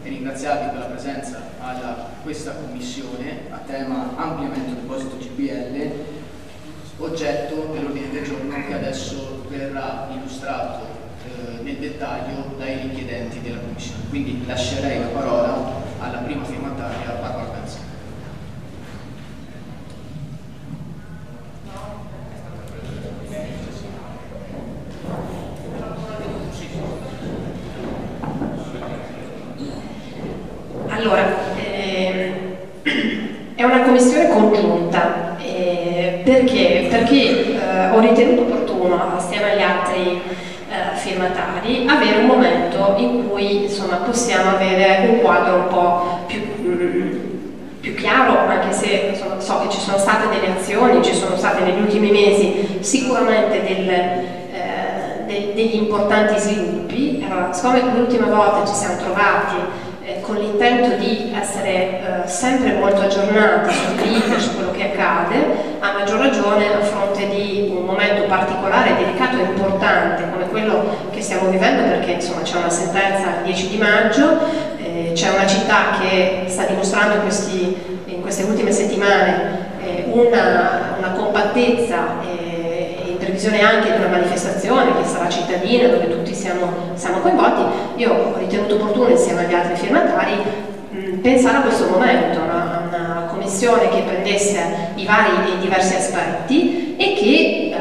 e ringraziarvi per la presenza a questa commissione a tema ampliamento deposito GPL, oggetto dell'ordine del giorno che adesso verrà illustrato nel dettaglio dai richiedenti della commissione. Quindi lascerei la parola alla prima firmataria, Barbara Benz. Allora, è una commissione congiunta, perché ho ritenuto opportuno, assieme agli altri firmatari, avere un momento in cui insomma, possiamo avere un quadro un po' più chiaro, anche se insomma, so che ci sono state delle azioni, ci sono state negli ultimi mesi sicuramente degli importanti sviluppi. Allora, siccome l'ultima volta ci siamo trovati con l'intento di essere sempre molto aggiornati su quello che accade, a maggior ragione a fronte di un momento particolare, delicato e importante come quello che stiamo vivendo, perché insomma c'è una sentenza il 10 di maggio, c'è una città che sta dimostrando in queste ultime settimane una compattezza in previsione anche di una manifestazione che sarà cittadina, dove tutti siamo coinvolti. Io ho ritenuto opportuno, insieme agli altri firmatari, pensare a questo momento, una commissione che prendesse i vari e diversi aspetti e che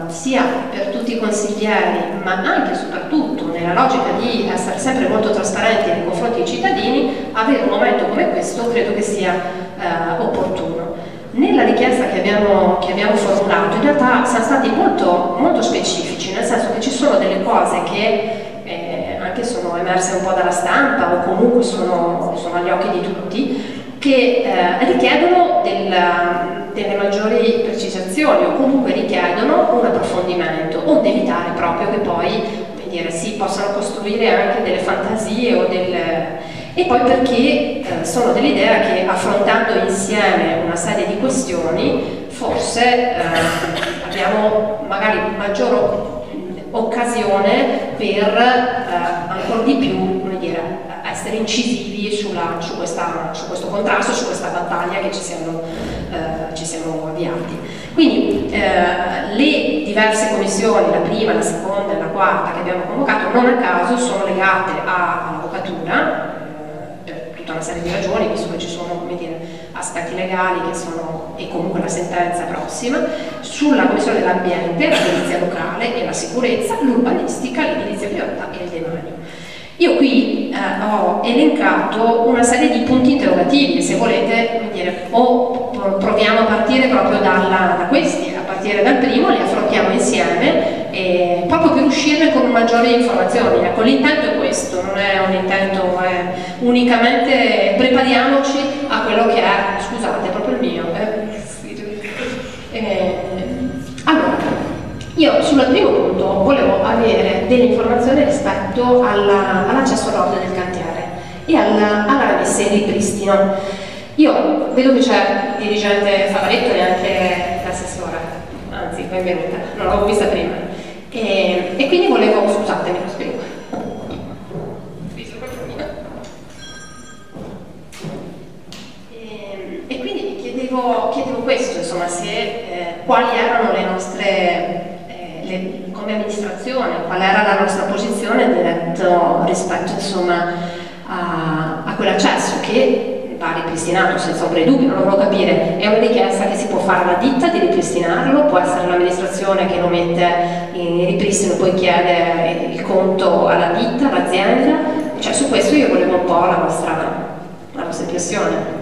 sia per tutti i consiglieri, ma anche e soprattutto nella logica di essere sempre molto trasparenti nei confronti dei cittadini, avere un momento come questo credo che sia opportuno. Nella richiesta che abbiamo formulato in realtà siamo stati molto, molto specifici, nel senso che ci sono delle cose che anche sono emerse un po' dalla stampa o comunque sono agli occhi di tutti, che richiedono delle maggiori precisazioni o comunque richiedono un approfondimento, onde evitare proprio che poi si possano costruire anche delle fantasie o e poi perché sono dell'idea che affrontando insieme una serie di questioni forse abbiamo magari maggiore occasione per ancora di più essere incisivi su questo contrasto, su questa battaglia che ci siamo avviati. Quindi le diverse commissioni, la prima, la seconda e la quarta che abbiamo convocato, non a caso sono legate all'avvocatura, per tutta una serie di ragioni, visto che ci sono aspetti legali e comunque la sentenza prossima, sulla commissione dell'ambiente, la polizia locale e la sicurezza, l'urbanistica, l'edilizia privata e il demanio. Io qui ho elencato una serie di punti interrogativi, se volete, o proviamo a partire proprio da questi, a partire dal primo, li affrontiamo insieme, proprio per uscirne con maggiori informazioni. Ecco, l'intento è questo, non è un intento unicamente prepariamoci a quello che è, scusate, è proprio il mio. Allora, io sul primo punto volevo avere delle informazioni rispetto all'accesso all'ordine del cantiere e alla rimessa in ripristino. Io vedo che c'è il dirigente Favaretto e anche l'assessore, anzi benvenuta, non l'avevo vista prima, e quindi volevo, scusatemi, lo spiego. E quindi chiedevo questo, insomma, quali erano le nostre come amministrazione, qual era la nostra posizione rispetto insomma a quell'accesso che va ripristinato senza ombra di dubbio. Non volevo capire, è una richiesta che si può fare alla ditta di ripristinarlo, può essere l'amministrazione che lo mette in ripristino e poi chiede il conto alla ditta, all'azienda, cioè su questo io volevo un po' la vostra impressione.